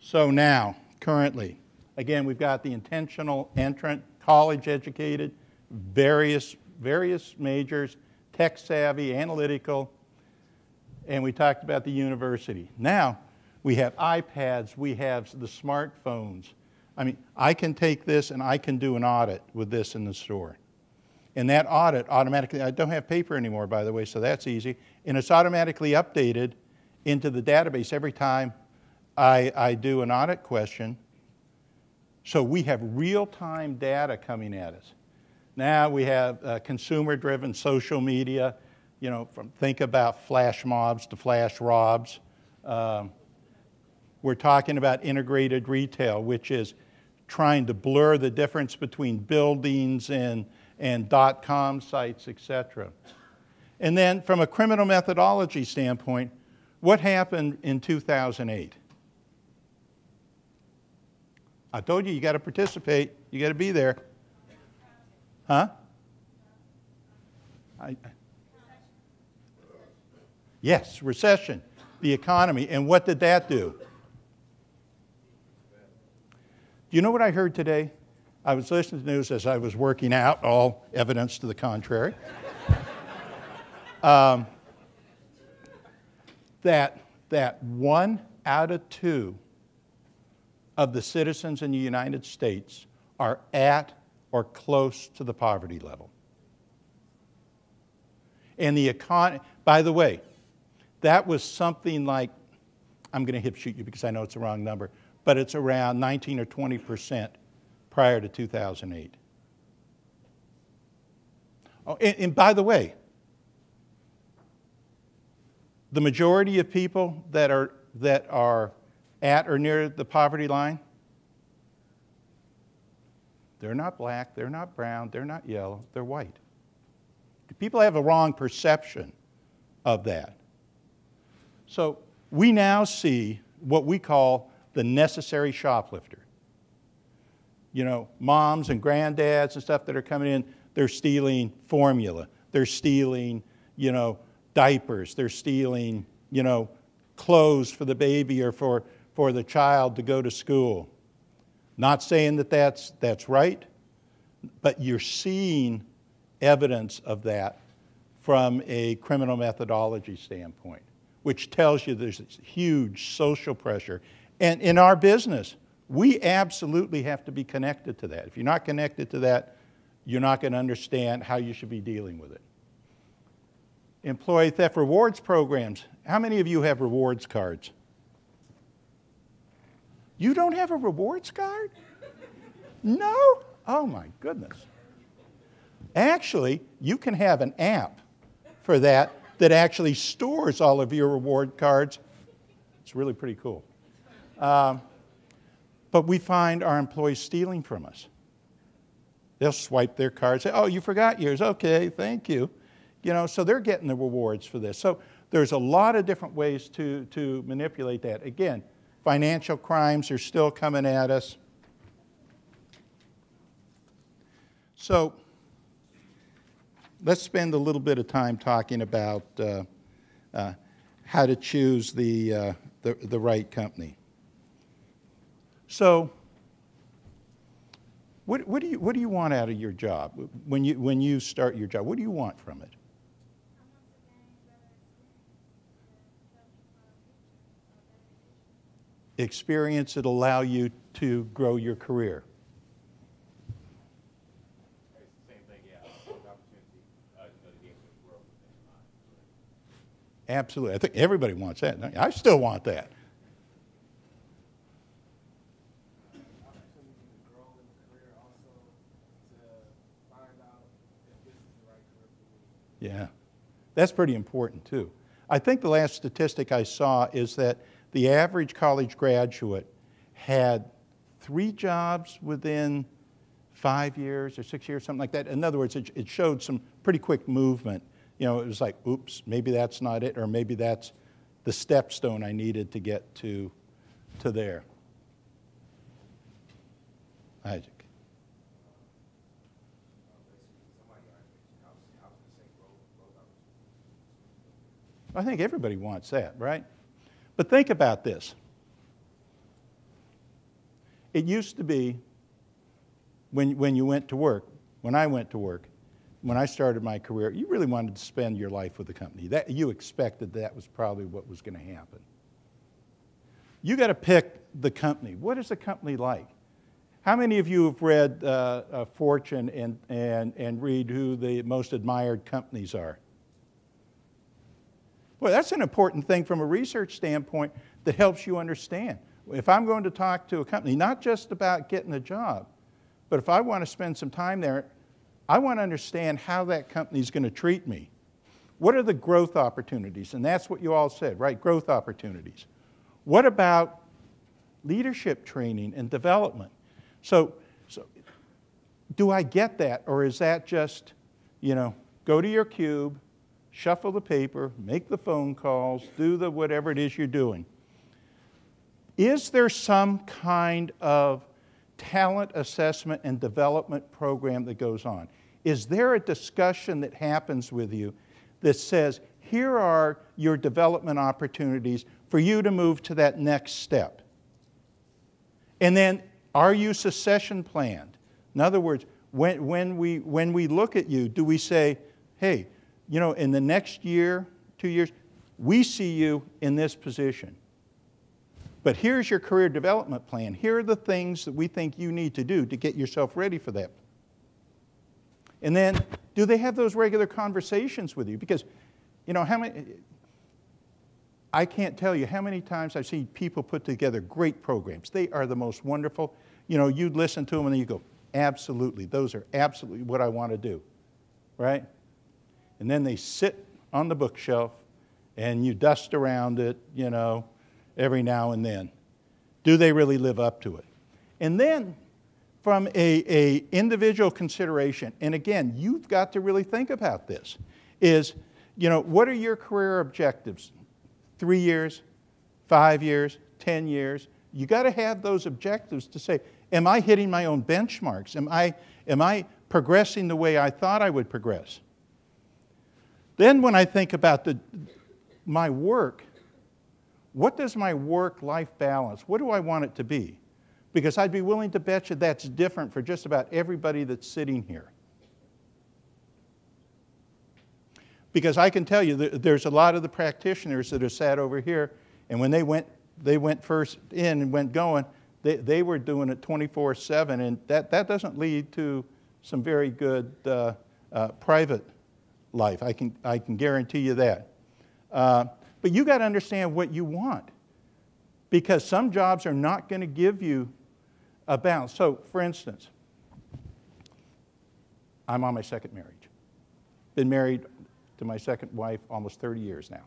So now, currently, again, we've got the intentional entrant, college educated, various majors, tech savvy, analytical, and we talked about the university. Now, we have iPads, we have the smartphones. I mean, I can take this and I can do an audit with this in the store. And that audit automatically, I don't have paper anymore, by the way, so that's easy. And it's automatically updated into the database every time I do an audit question. So we have real-time data coming at us. Now we have consumer-driven social media, you know, think about flash mobs to flash robs. We're talking about integrated retail, which is trying to blur the difference between buildings and .com sites, etc. And then from a criminal methodology standpoint, what happened in 2008? I told you, you got to participate. You got to be there. Huh? Yes, recession, the economy. And what did that do? Do you know what I heard today? I was listening to the news as I was working out, all evidence to the contrary. That 1 out of 2 of the citizens in the United States are at or close to the poverty level. And the economy, by the way, that was something like, I'm going to hip shoot you because I know it's the wrong number, but it's around 19 or 20% prior to 2008. Oh, and by the way, the majority of people that are at or near the poverty line, they're not black, they're not brown, they're not yellow, they're white. People have a wrong perception of that. So we now see what we call the necessary shoplifter. You know, moms and granddads and stuff that are coming in, they're stealing formula. They're stealing, you know, diapers. They're stealing, you know, clothes for the baby or for the child to go to school. Not saying that that's right, but you're seeing evidence of that from a criminal methodology standpoint, which tells you there's this huge social pressure. And in our business, we absolutely have to be connected to that. If you're not connected to that, you're not going to understand how you should be dealing with it. Employee theft rewards programs. How many of you have rewards cards? You don't have a rewards card? No? Oh my goodness. Actually, you can have an app for that actually stores all of your reward cards. It's really pretty cool. But we find our employees stealing from us. They'll swipe their card, say, oh, you forgot yours. Okay, thank you. You know, so they're getting the rewards for this. So there's a lot of different ways to manipulate that. Again, financial crimes are still coming at us. So let's spend a little bit of time talking about how to choose the right company. So what do you want out of your job when you start your job? What do you want from it? Experience that allow you to grow your career. Same thing, yeah. Opportunity to get to grow. Absolutely. I think everybody wants that. I still want that. Opportunity to grow in the career, also to find out if this is the right career for me. Yeah, that's pretty important too. I think the last statistic I saw is that the average college graduate had 3 jobs within 5 years or 6 years, something like that. In other words, it showed some pretty quick movement. You know, it was like, oops, maybe that's not it, or maybe that's the stepstone I needed to get to there. Isaac. I think everybody wants that, right? But think about this. It used to be when you went to work, when I went to work, when I started my career, you really wanted to spend your life with the company. That, you expected that was probably what was going to happen. You got to pick the company. What is the company like? How many of you have read Fortune and read who the most admired companies are? Well, that's an important thing from a research standpoint that helps you understand. If I'm going to talk to a company, not just about getting a job, but if I want to spend some time there, I want to understand how that company is going to treat me. What are the growth opportunities? And that's what you all said, right? Growth opportunities. What about leadership training and development? So do I get that, or is that just, go to your cube, shuffle the paper, make the phone calls, do the whatever it is you're doing? Is there some kind of talent assessment and development program that goes on? Is there a discussion that happens with you that says, here are your development opportunities for you to move to that next step? And then, are you succession planned? In other words, when we look at you, do we say, hey, in the next year, 2 years, we see you in this position. But here's your career development plan. Here are the things that we think you need to do to get yourself ready for that. And then, do they have those regular conversations with you? Because, I can't tell you how many times I've seen people put together great programs. They are the most wonderful. You'd listen to them and then you go, absolutely, those are absolutely what I want to do, right? And then they sit on the bookshelf and you dust around it, every now and then. Do they really live up to it? And then, from a individual consideration, and again, you've got to really think about this, is, what are your career objectives? 3 years, 5 years, 10 years? You got to have those objectives to say, am I hitting my own benchmarks? Am I progressing the way I thought I would progress? Then when I think about my work, what does my work-life balance, what do I want it to be? Because I'd be willing to bet you that's different for just about everybody that's sitting here. Because I can tell you there's a lot of the practitioners that are sat over here, and when they went first in and went going, they were doing it 24/7, and that doesn't lead to some very good private life. I can guarantee you that. But you got to understand what you want, because some jobs are not going to give you a balance. So, for instance, I'm on my second marriage. Been married to my second wife almost 30 years now.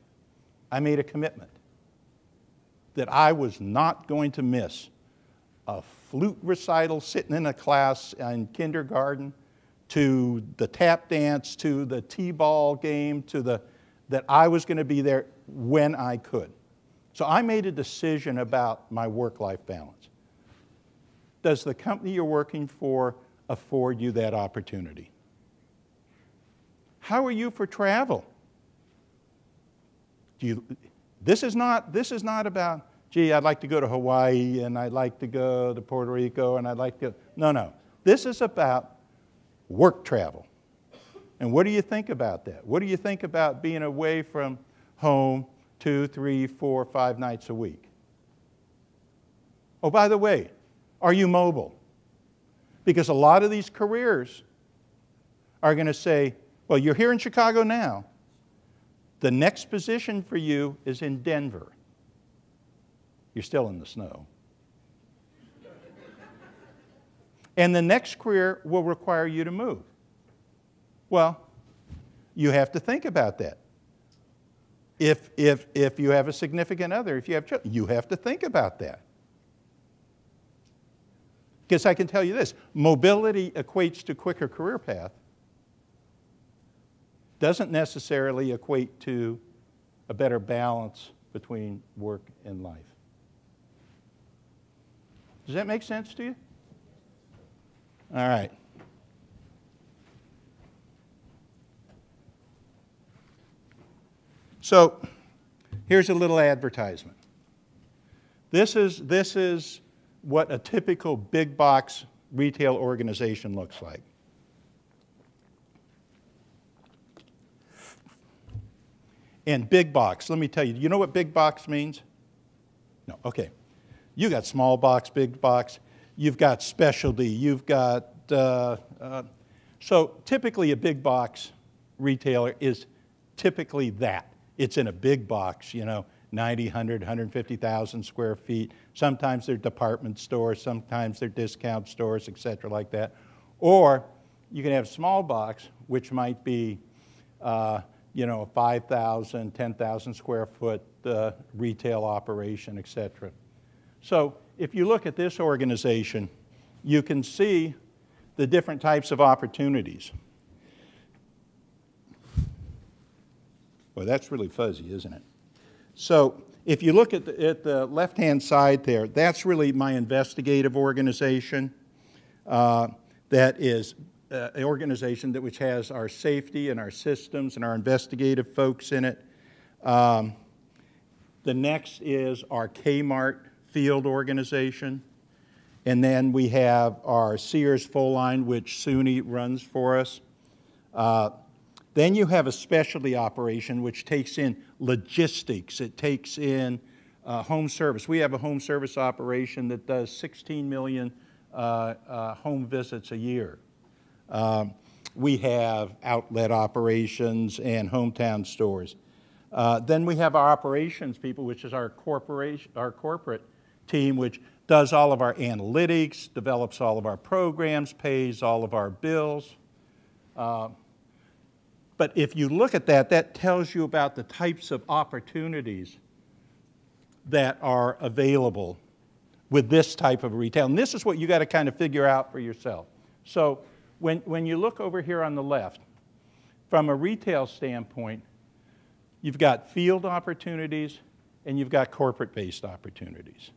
I made a commitment that I was not going to miss a flute recital sitting in a class in kindergarten, to the tap dance, to the t-ball game, that I was going to be there when I could. So I made a decision about my work-life balance. Does the company you're working for afford you that opportunity? How are you for travel? This is not about, gee, I'd like to go to Hawaii, and I'd like to go to Puerto Rico, and I'd like to... No. This is about work travel. And what do you think about that? What do you think about being away from home 2, 3, 4, 5 nights a week? Oh, by the way, are you mobile? Because a lot of these careers are going to say, well, you're here in Chicago now. The next position for you is in Denver. You're still in the snow. And the next career will require you to move. Well, you have to think about that. If you have a significant other, if you have children, you have to think about that. Because I can tell you this, mobility equates to quicker career path. Doesn't necessarily equate to a better balance between work and life. Does that make sense to you? All right. So, here's a little advertisement. This is what a typical big box retail organization looks like. And big box, let me tell you, you know what big box means? No, okay. You got small box, big box, you've got specialty, you've got, so typically a big box retailer is typically that. It's in a big box, you know, 90, 100, 150,000 square feet. Sometimes they're department stores, sometimes they're discount stores, et cetera, like that. Or you can have small box, which might be, you know, a 5,000, 10,000 square foot retail operation, et cetera. So if you look at this organization, you can see the different types of opportunities. Well, that's really fuzzy, isn't it? So if you look at the left-hand side there, that's really my investigative organization. That is an organization which has our safety and our systems and our investigative folks in it. The next is our Kmart field organization. And then we have our Sears full line, which SUNY runs for us. Then you have a specialty operation, which takes in logistics. It takes in home service. We have a home service operation that does 16 million home visits a year. We have outlet operations and hometown stores. Then we have our operations people, which is our corporate team, which does all of our analytics, develops all of our programs, pays all of our bills. But if you look at that, that tells you about the types of opportunities that are available with this type of retail. And this is what you got to kind of figure out for yourself. So when you look over here on the left, from a retail standpoint, you've got field opportunities and you've got corporate-based opportunities.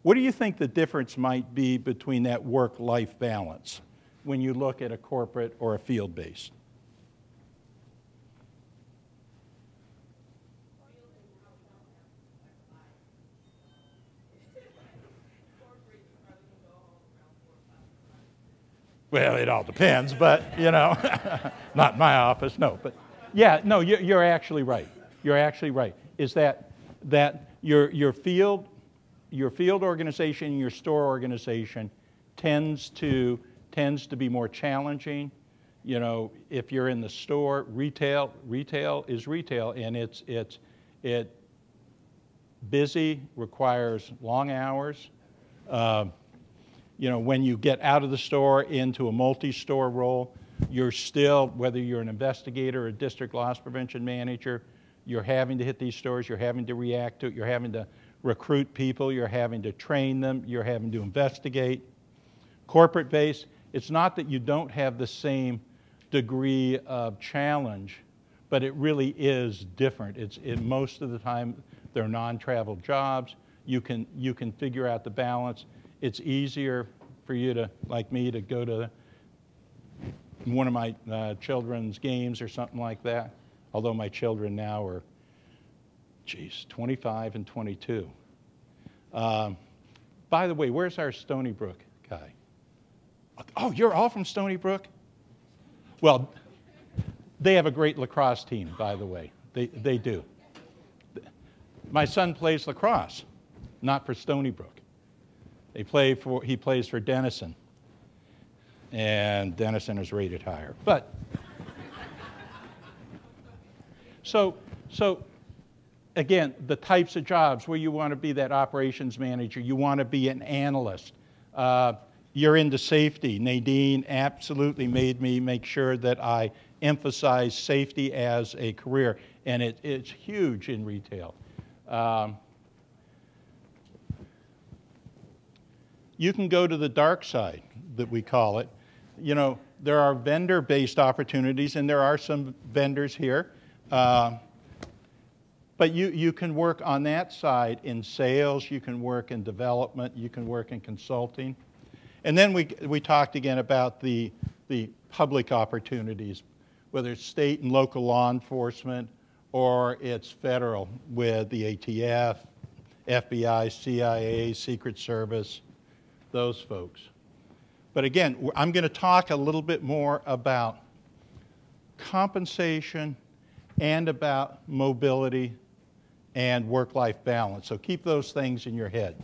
What do you think the difference might be between that work-life balance when you look at a corporate or a field-based? Well, it all depends, but, you know, not in my office, no. But, yeah, no, you're actually right. You're actually right. Is that your field organization, your store organization tends to be more challenging. You know, if you're in the store, retail is retail, and it's busy, requires long hours. You know, when you get out of the store into a multi-store role, you're still, whether you're an investigator or a district loss prevention manager, you're having to hit these stores, you're having to react to it, you're having to recruit people, you're having to train them, you're having to investigate. Corporate base, it's not that you don't have the same degree of challenge, but it really is different. Most of the time, they're non-travel jobs. You can figure out the balance. It's easier for you to, like me, to go to one of my children's games or something like that, although my children now are, 25 and 22. By the way, where's our Stony Brook guy? Oh, you're all from Stony Brook? Well, they have a great lacrosse team, by the way. They do. My son plays lacrosse, not for Stony Brook. He plays for Denison, and Denison is rated higher. But so again, the types of jobs where you want to be that operations manager, you want to be an analyst. You're into safety. Nadine absolutely made me make sure that I emphasize safety as a career, and it's huge in retail. You can go to the dark side, that we call it. You know, there are vendor-based opportunities, and there are some vendors here. But you can work on that side in sales, you can work in development, you can work in consulting. And then we talked again about the public opportunities, whether it's state and local law enforcement or it's federal with the ATF, FBI, CIA, Secret Service, those folks. But again, I'm going to talk a little bit more about compensation and about mobility and work-life balance. So keep those things in your head.